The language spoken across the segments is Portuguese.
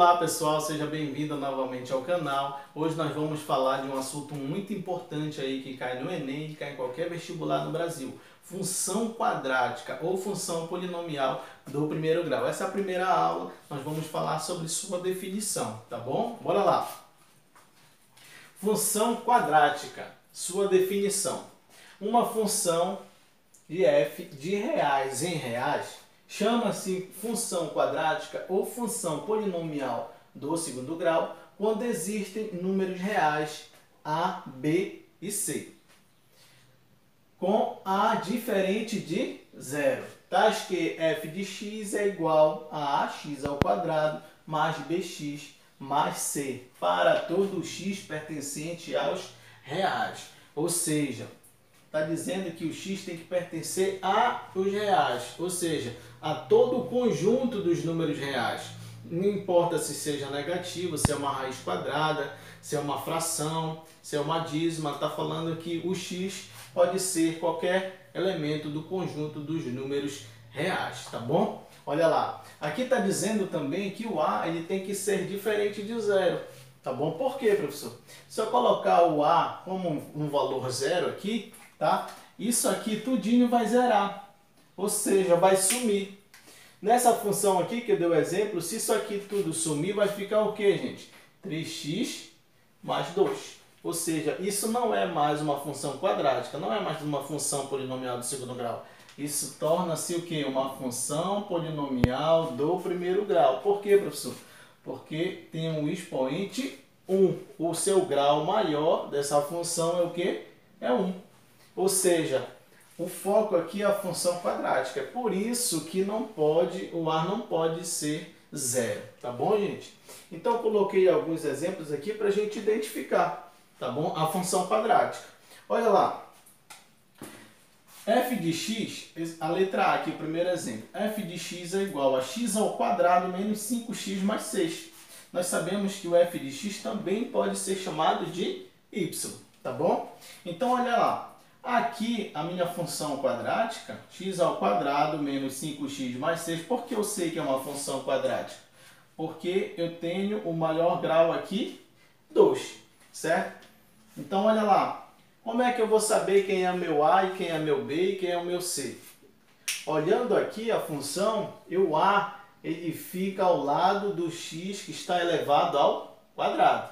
Olá pessoal, seja bem-vindo novamente ao canal. Hoje nós vamos falar de um assunto muito importante aí que cai no Enem e cai em qualquer vestibular no Brasil. Função quadrática ou função polinomial do primeiro grau. Essa é a primeira aula, nós vamos falar sobre sua definição, tá bom? Bora lá! Função quadrática, sua definição. Uma função de f de reais em reais chama-se função quadrática ou função polinomial do segundo grau quando existem números reais a, b e c, com a diferente de zero, tais que f de x é igual a ax ao quadrado mais bx mais c, para todo x pertencente aos reais. Ou seja, está dizendo que o x tem que pertencer aos reais, ou seja, a todo o conjunto dos números reais. Não importa se seja negativo, se é uma raiz quadrada, se é uma fração, se é uma dízima, está falando que o x pode ser qualquer elemento do conjunto dos números reais, tá bom? Olha lá, aqui está dizendo também que o a ele tem que ser diferente de zero, tá bom? Por quê, professor? Se eu colocar o a como um valor zero aqui, tá? Isso aqui tudinho vai zerar, ou seja, vai sumir. Nessa função aqui que eu dei o exemplo, se isso aqui tudo sumir, vai ficar o que, gente? 3x mais 2. Ou seja, isso não é mais uma função quadrática, não é mais uma função polinomial do segundo grau. Isso torna-se o que? Uma função polinomial do primeiro grau. Por quê, professor? Porque tem um expoente 1. O seu grau maior dessa função é o que? É 1. Ou seja, o foco aqui é a função quadrática. É por isso que não pode, o a não pode ser zero. Tá bom, gente? Então, eu coloquei alguns exemplos aqui para a gente identificar, tá bom? A função quadrática. Olha lá. F de x, a letra A aqui, o primeiro exemplo. F de x é igual a x ao quadrado menos 5x mais 6. Nós sabemos que o f de x também pode ser chamado de y, tá bom? Então, olha lá. Aqui, a minha função quadrática, x ao quadrado menos 5x mais 6. Por que eu sei que é uma função quadrática? Porque eu tenho o maior grau aqui, 2, certo? Então, olha lá. Como é que eu vou saber quem é meu a e quem é meu b e quem é o meu c? Olhando aqui a função, o a ele fica ao lado do x que está elevado ao quadrado.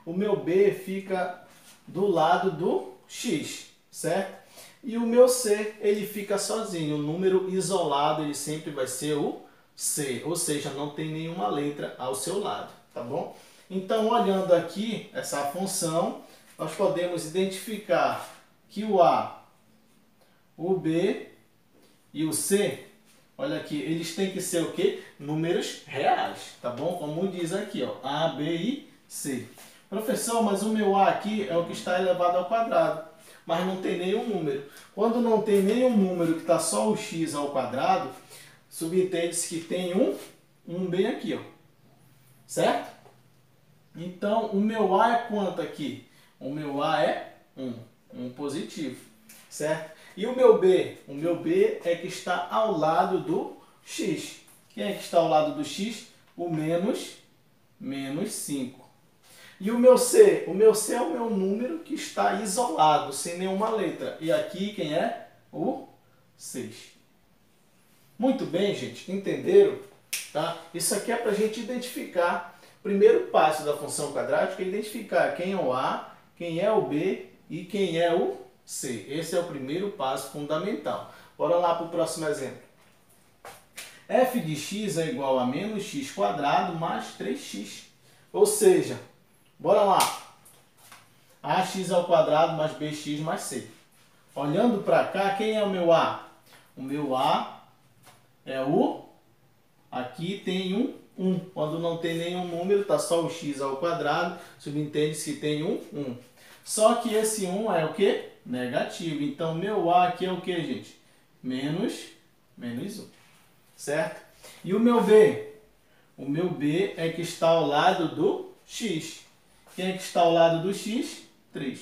O meu b fica do lado do x. Certo? E o meu c, ele fica sozinho. O número isolado, ele sempre vai ser o c. Ou seja, não tem nenhuma letra ao seu lado. Tá bom? Então, olhando aqui essa função, nós podemos identificar que o a, o b e o c, olha aqui, eles têm que ser o quê? Números reais. Tá bom? Como diz aqui, ó, a, b e c. Professor, mas o meu a aqui é o que está elevado ao quadrado. Mas não tem nenhum número. Quando não tem nenhum número que está só o x ao quadrado, subentende-se que tem um bem aqui, ó. Certo? Então, o meu a é quanto aqui? O meu a é 1 positivo. Certo? E o meu b? O meu b é que está ao lado do x. Quem é que está ao lado do x? O menos 5. E o meu C? O meu C é o meu número que está isolado, sem nenhuma letra. E aqui quem é? O 6. Muito bem, gente. Entenderam? Tá? Isso aqui é para a gente identificar. O primeiro passo da função quadrática é identificar quem é o A, quem é o B e quem é o C. Esse é o primeiro passo fundamental. Bora lá para o próximo exemplo. F de x é igual a menos x quadrado mais 3x. Ou seja, bora lá. Ax ao quadrado mais bx mais c. Olhando para cá, quem é o meu a? O meu a é o... Aqui tem um 1. Quando não tem nenhum número, está só o x ao quadrado. Subentende-se que tem um 1. Só que esse 1 é o quê? Negativo. Então, meu a aqui é o quê, gente? Menos 1. Certo? E o meu b? O meu b é que está ao lado do x. Quem é que está ao lado do x? 3.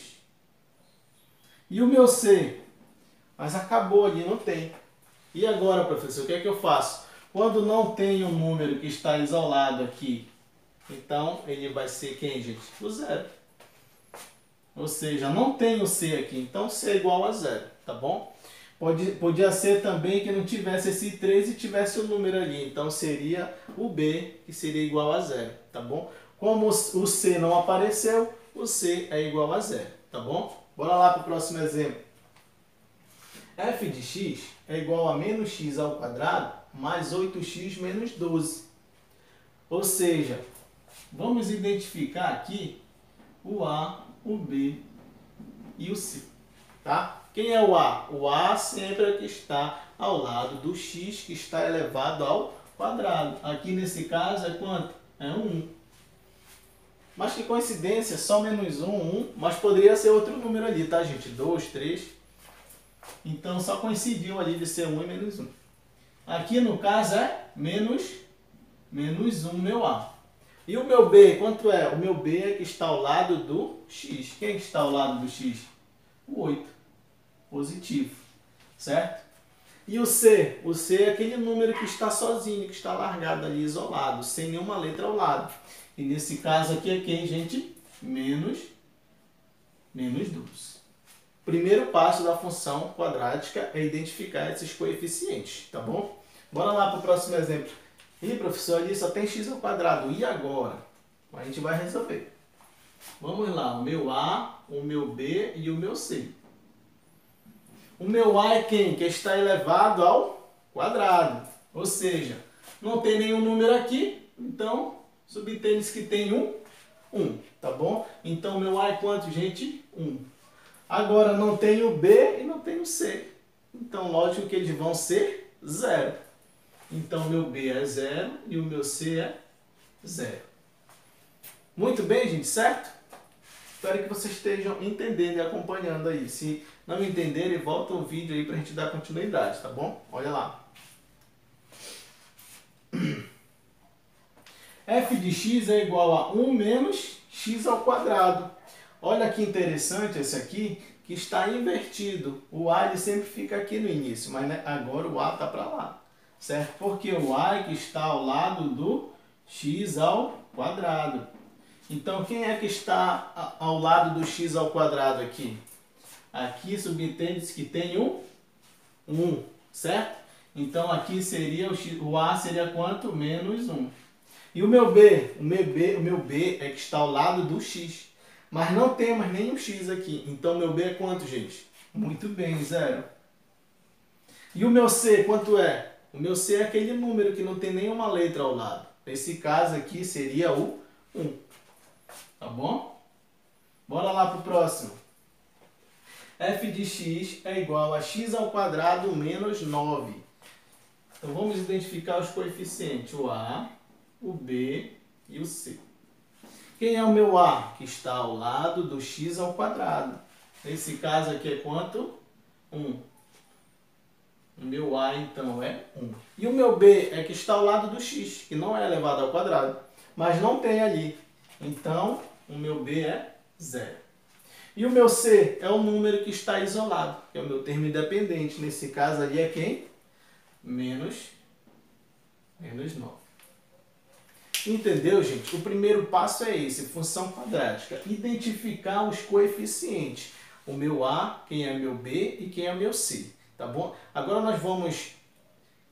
E o meu c? Mas acabou ali, não tem. E agora, professor, o que é que eu faço? Quando não tem um número que está isolado aqui Então, ele vai ser quem, gente? O zero. Ou seja, não tem o C aqui, então C é igual a zero, tá bom? Podia ser também que não tivesse esse 3 e tivesse o número ali, então seria o B, que seria igual a zero, tá bom? Como o C não apareceu, o C é igual a zero, tá bom? Bora lá para o próximo exemplo. F de x é igual a menos x ao quadrado mais 8x menos 12. Ou seja, vamos identificar aqui o A, o B e o C, tá? Quem é o A? O A sempre é o que está ao lado do x que está elevado ao quadrado. Aqui nesse caso é quanto? É 1. Mas que coincidência, só menos 1, mas poderia ser outro número ali, tá, gente? 2, 3. Então só coincidiu ali de ser 1 e menos 1. Aqui no caso é menos 1, meu A. E o meu B, quanto é? O meu B é que está ao lado do x. Quem está ao lado do x? O 8. Positivo. Certo? E o C? O C é aquele número que está sozinho, que está largado ali, isolado, sem nenhuma letra ao lado. E nesse caso aqui é quem, gente? Menos 12. Primeiro passo da função quadrática é identificar esses coeficientes, tá bom? Bora lá para o próximo exemplo. Ih, professor, ali só tem x ao quadrado. E agora? A gente vai resolver. Vamos lá, o meu A, o meu B e o meu C. O meu A é quem? Que está elevado ao quadrado. Ou seja, não tem nenhum número aqui, então subentende-se que tem 1, tá bom? Então o meu A é quanto, gente? 1. Agora não tem o B e não tem o C. Então lógico que eles vão ser 0. Então o meu B é 0 e o meu C é 0. Muito bem, gente, certo? Espero que vocês estejam entendendo e acompanhando aí. Se não entenderem, volta o vídeo aí para a gente dar continuidade, tá bom? Olha lá. F de x é igual a 1 menos x ao quadrado. Olha que interessante esse aqui, que está invertido. O A ele sempre fica aqui no início, mas né, agora o A está para lá. Certo? Porque o A é que está ao lado do x ao quadrado. Então, quem é que está ao lado do x ao quadrado aqui? Aqui subentende-se que tem o 1, certo? Então, aqui seria o A seria quanto? Menos 1. E o meu B? O meu B é que está ao lado do x. Mas não tem mais nenhum x aqui. Então, meu B é quanto, gente? Muito bem, 0. E o meu C, quanto é? O meu C é aquele número que não tem nenhuma letra ao lado. Nesse caso aqui seria o 1. Tá bom? Bora lá para o próximo. F de x é igual a x ao quadrado menos 9. Então, vamos identificar os coeficientes. O A, o B e o C. Quem é o meu A? Que está ao lado do x ao quadrado. Nesse caso aqui é quanto? 1. O meu A, então, é 1. E o meu B é que está ao lado do x, que não é elevado ao quadrado. Mas não tem ali. Então, o meu B é 0. E o meu C é o número que está isolado, que é o meu termo independente. Nesse caso ali é quem? Menos 9. Entendeu, gente? O primeiro passo é esse, função quadrática. Identificar os coeficientes. O meu A, quem é meu B e quem é meu C. Tá bom? Agora nós vamos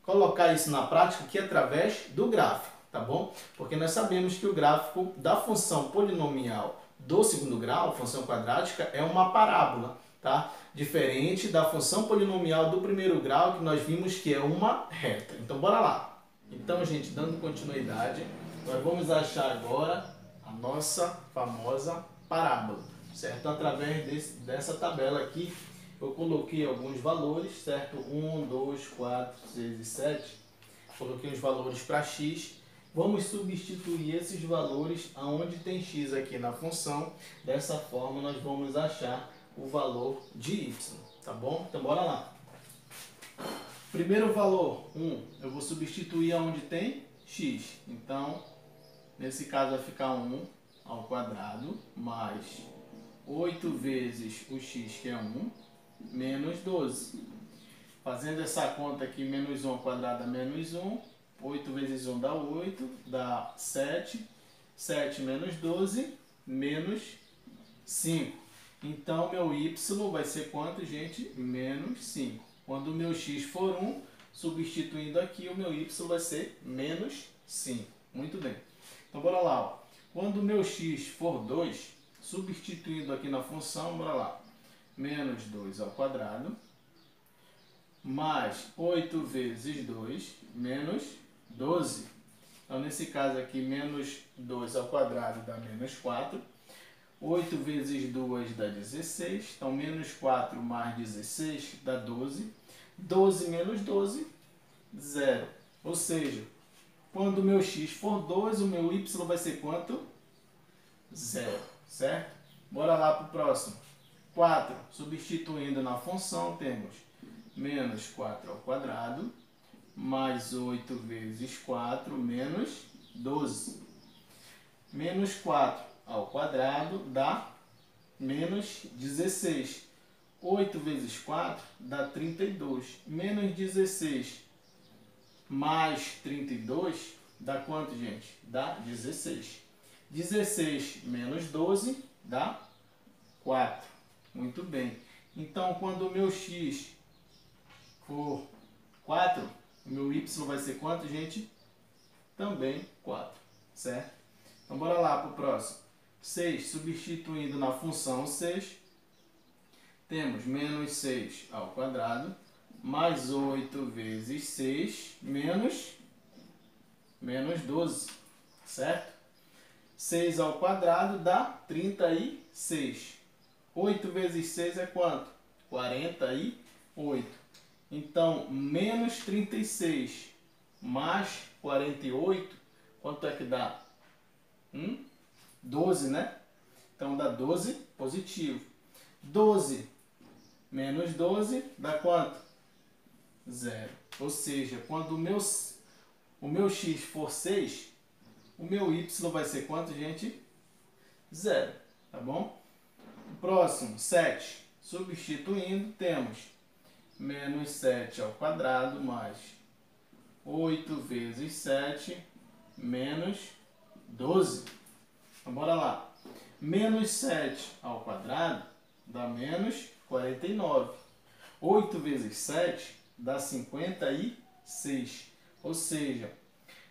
colocar isso na prática aqui através do gráfico. Tá bom? Porque nós sabemos que o gráfico da função polinomial do segundo grau, função quadrática, é uma parábola, tá? Diferente da função polinomial do primeiro grau, que nós vimos que é uma reta. Então, bora lá. Então, gente, dando continuidade, nós vamos achar agora a nossa famosa parábola, certo? Através dessa tabela aqui, eu coloquei alguns valores, certo? 1, 2, 4, 6 e 7. Coloquei os valores para x. Vamos substituir esses valores aonde tem x aqui na função. Dessa forma, nós vamos achar o valor de y, tá bom? Então, bora lá. Primeiro valor, 1, eu vou substituir aonde tem x. Então, nesse caso vai ficar 1 ao quadrado mais 8 vezes o x, que é 1, menos 12. Fazendo essa conta aqui, menos 1 ao quadrado é menos 1. 8 vezes 1 dá 8, dá 7. 7 menos 12, menos 5. Então, meu y vai ser quanto, gente? Menos 5. Quando o meu x for 1, substituindo aqui, o meu y vai ser menos 5. Muito bem. Então, bora lá. Ó. Quando o meu x for 2, substituindo aqui na função, bora lá. Menos 2 ao quadrado, mais 8 vezes 2, menos 12. Então, nesse caso aqui, menos 2 ao quadrado dá menos 4. 8 vezes 2 dá 16. Então, menos 4 mais 16 dá 12. 12 menos 12, 0. Ou seja, quando o meu x for 2, o meu y vai ser quanto? 0. Certo? Bora lá para o próximo. 4. Substituindo na função, temos menos 4 ao quadrado, mais 8 vezes 4, menos 12. Menos 4 ao quadrado dá menos 16. 8 vezes 4 dá 32. Menos 16 mais 32 dá quanto, gente? Dá 16. 16 menos 12 dá 4. Muito bem. Então, quando o meu x for 4, o meu y vai ser quanto, gente? Também 4. Certo? Então, bora lá para o próximo. 6, substituindo na função 6, temos menos 6 ao quadrado, mais 8 vezes 6, menos 12, certo? 6 ao quadrado dá 36. 8 vezes 6 é quanto? 48. Então, menos 36 mais 48, quanto é que dá? 12, né? Então, dá 12 positivo. 12 menos 12 dá quanto? 0. Ou seja, quando o meu x for 6, o meu y vai ser quanto, gente? 0. Tá bom? Próximo, 7. Substituindo, temos menos 7 ao quadrado mais 8 vezes 7 menos 12. Então, bora lá. Menos 7 ao quadrado dá menos 49. 8 vezes 7 dá 56. Ou seja,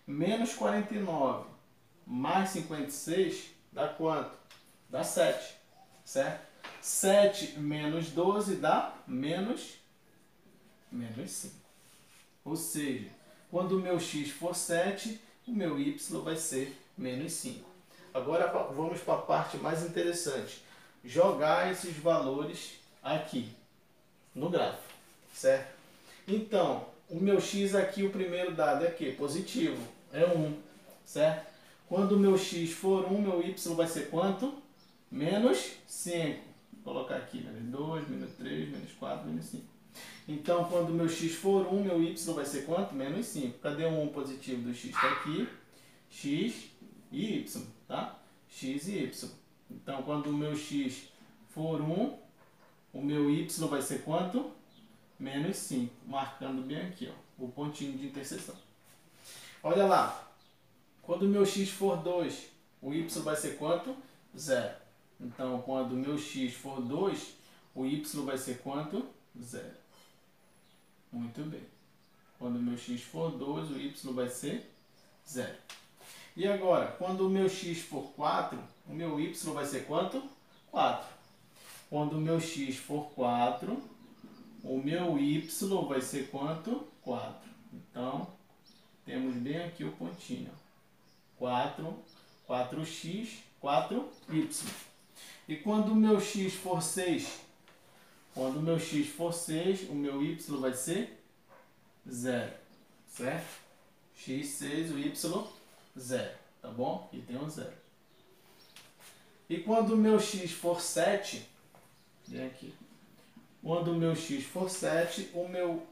menos 49 mais 56 dá quanto? Dá 7. Certo? 7 menos 12 dá menos 5. Ou seja, quando o meu x for 7, o meu y vai ser menos 5. Agora vamos para a parte mais interessante. Jogar esses valores aqui no gráfico, certo? Então, o meu x aqui, o primeiro dado é que? Positivo, é 1, certo? Quando o meu x for 1, meu y vai ser quanto? Menos 5. Vou colocar aqui, menos 2, menos 3, menos 4, menos 5. Então, quando o meu x for 1, meu y vai ser quanto? Menos 5. Cadê o 1 positivo do x? Está aqui. X e y, tá? X e y. Então, quando o meu x for 1, o meu y vai ser quanto? Menos 5. Marcando bem aqui, ó, o pontinho de interseção. Olha lá. Quando o meu x for 2, o y vai ser quanto? 0. Então, quando o meu x for 2, o y vai ser quanto? 0. Muito bem. Quando o meu x for 2, o y vai ser 0. E agora, quando o meu x for 4, o meu y vai ser quanto? 4. Quando o meu x for 4, o meu y vai ser quanto? 4. Então, temos bem aqui o pontinho. 4x, 4y. E quando o meu x for 6? Quando o meu x for 6, o meu y vai ser 0. Certo? x 6, o y 0. Tá bom? E tem um 0. E quando o meu x for 7, vem aqui. Quando o meu x for 7, o meu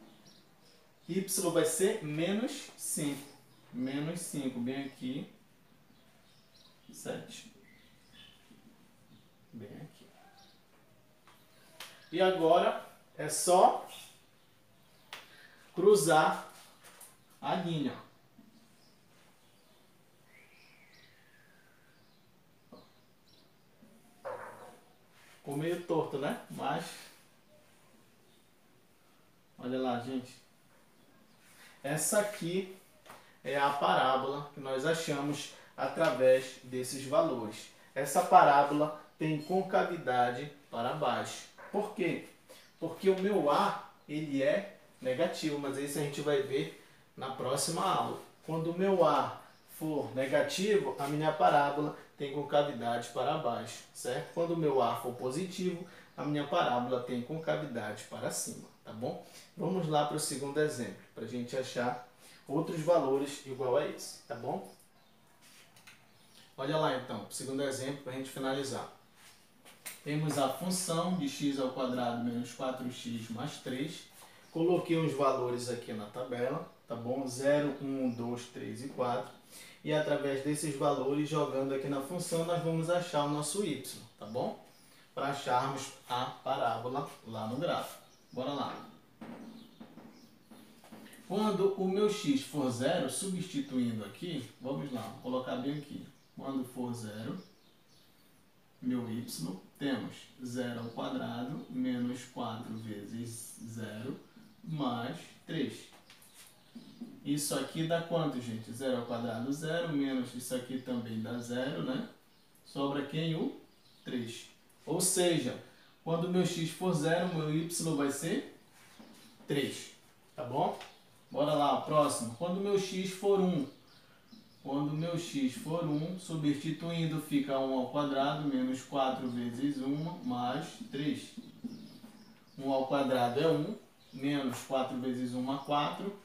y vai ser menos 5. Menos 5, bem aqui. 7. Bem aqui. E agora é só cruzar a linha. Ficou meio torto, né? Mas, olha lá, gente. Essa aqui é a parábola que nós achamos através desses valores. Essa parábola tem concavidade para baixo. Por quê? Porque o meu A, ele é negativo, mas isso a gente vai ver na próxima aula. Quando o meu A for negativo, a minha parábola tem concavidade para baixo, certo? Quando o meu A for positivo, a minha parábola tem concavidade para cima, tá bom? Vamos lá para o segundo exemplo, para a gente achar outros valores igual a esse, tá bom? Olha lá então, segundo exemplo, para a gente finalizar. Temos a função de x ao quadrado menos 4x mais 3. Coloquei os valores aqui na tabela, tá bom? 0, 1, 2, 3 e 4. E através desses valores, jogando aqui na função, nós vamos achar o nosso y, tá bom? Para acharmos a parábola lá no gráfico. Bora lá. Quando o meu x for zero, substituindo aqui, vamos lá, vou colocar bem aqui. Quando for zero, meu y, temos 0 ao quadrado menos 4 vezes 0 mais 3. Isso aqui dá quanto, gente? 0 ao quadrado, 0, menos isso aqui também dá 0, né? Sobra quem? O 3. Ou seja, quando o meu x for 0, o meu y vai ser 3. Tá bom? Bora lá, próximo. Quando o meu x for 1, quando o meu x for 1, substituindo fica 1 ao quadrado menos 4 vezes 1 mais 3. 1 ao quadrado é 1, menos 4 vezes 1 é 4.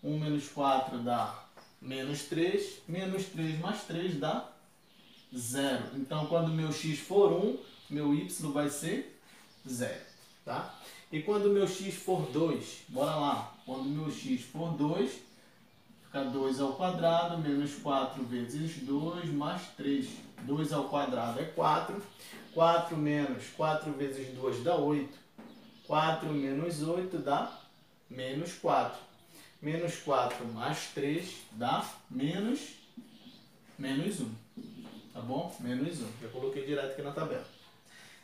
1 menos 4 dá menos 3, menos 3 mais 3 dá 0. Então, quando o meu x for 1, meu y vai ser 0. Tá? E quando o meu x for 2, bora lá. Quando o meu x for 2, fica 2 ao quadrado, menos 4 vezes 2, mais 3. 2 ao quadrado é 4. 4 menos 4 vezes 2 dá 8. 4 menos 8 dá menos 4. Menos 4 mais 3 dá menos 1. Tá bom? Menos 1. Já coloquei direto aqui na tabela.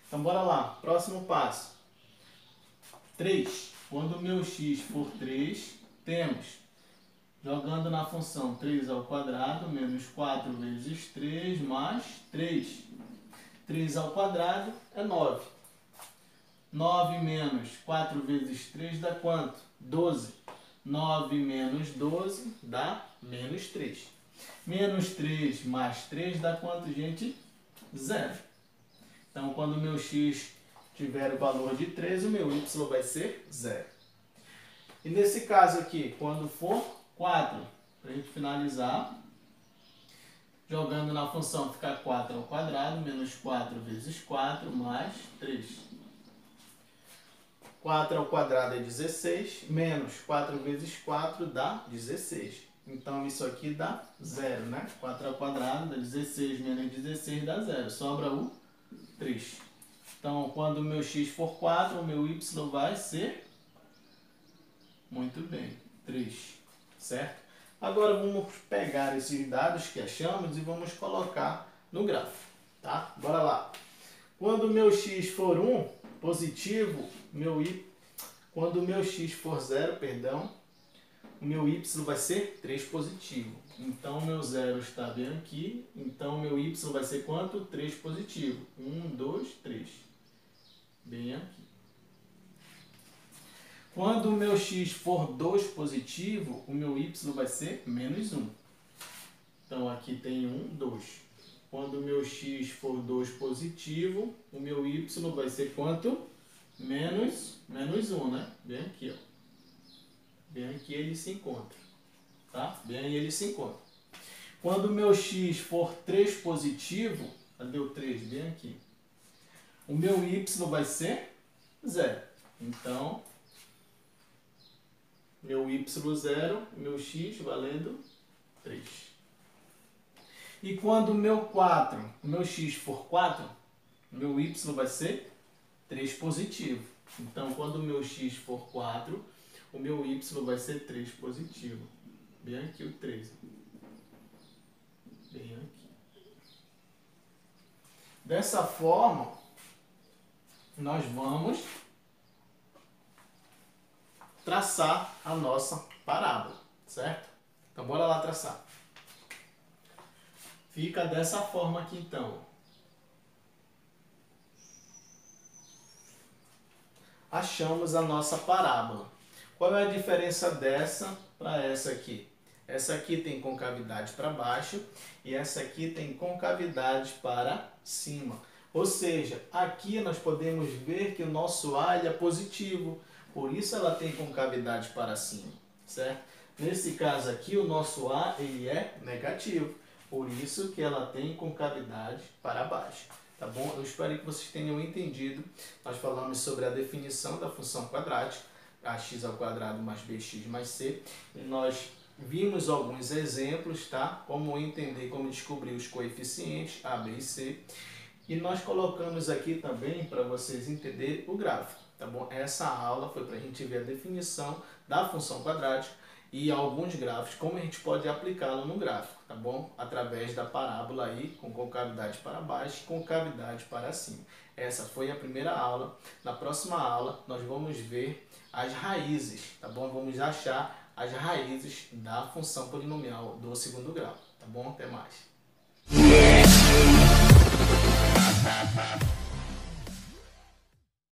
Então, bora lá. Próximo passo. 3. Quando o meu x for 3, temos, jogando na função 3 ao quadrado, menos 4 vezes 3, mais 3. 3 ao quadrado é 9. 9 menos 4 vezes 3 dá quanto? 12. 9 menos 12 dá menos 3. Menos 3 mais 3 dá quanto, gente? 0. Então, quando o meu x tiver o valor de 3, o meu y vai ser 0. E nesse caso aqui, quando for 4, para a gente finalizar, jogando na função fica 4 ao quadrado, menos 4 vezes 4, mais 3. 4 ao quadrado é 16, menos 4 vezes 4 dá 16. Então, isso aqui dá 0, né? 4 ao quadrado dá 16, menos 16 dá 0. Sobra o 3. Então, quando o meu x for 4, o meu y vai ser, muito bem, 3. Certo? Agora, vamos pegar esses dados que achamos e vamos colocar no gráfico. Tá? Bora lá. Quando o meu x for 1, positivo, quando o meu x for 0, perdão, o meu y vai ser 3 positivo. Então, o meu 0 está bem aqui. Então, o meu y vai ser quanto? 3 positivo. 1, 2, 3. Bem aqui. Quando o meu x for 2 positivo, o meu y vai ser menos 1. Então, aqui tem 1, 2. Quando o meu x for 2 positivo, o meu y vai ser quanto? Menos 1, né? Bem aqui, ó. Bem aqui ele se encontra. Tá? Bem aí ele se encontra. Quando o meu x for 3 positivo, cadê o 3? Bem aqui. O meu y vai ser 0. Então, meu y 0, meu x valendo 3. E quando o meu x for 4, o meu y vai ser 3 positivo. Então, quando o meu x for 4, o meu y vai ser 3 positivo. Bem aqui o 3. Bem aqui. Dessa forma, nós vamos traçar a nossa parábola, certo? Então, bora lá traçar. Fica dessa forma aqui, então. Achamos a nossa parábola. Qual é a diferença dessa para essa aqui? Essa aqui tem concavidade para baixo e essa aqui tem concavidade para cima. Ou seja, aqui nós podemos ver que o nosso A é positivo, por isso ela tem concavidade para cima, certo? Nesse caso aqui, o nosso A ele é negativo, por isso que ela tem concavidade para baixo. Tá bom? Eu espero que vocês tenham entendido. Nós falamos sobre a definição da função quadrática, ax² mais bx mais c, e nós vimos alguns exemplos, tá? Como entender, como descobrir os coeficientes A, B e C. E nós colocamos aqui também para vocês entenderem o gráfico, tá bom? Essa aula foi para a gente ver a definição da função quadrática e alguns gráficos, como a gente pode aplicá-lo no gráfico, tá bom? Através da parábola aí, com concavidade para baixo e concavidade para cima. Essa foi a primeira aula. Na próxima aula, nós vamos ver as raízes, tá bom? Vamos achar as raízes da função polinomial do segundo grau, tá bom? Até mais.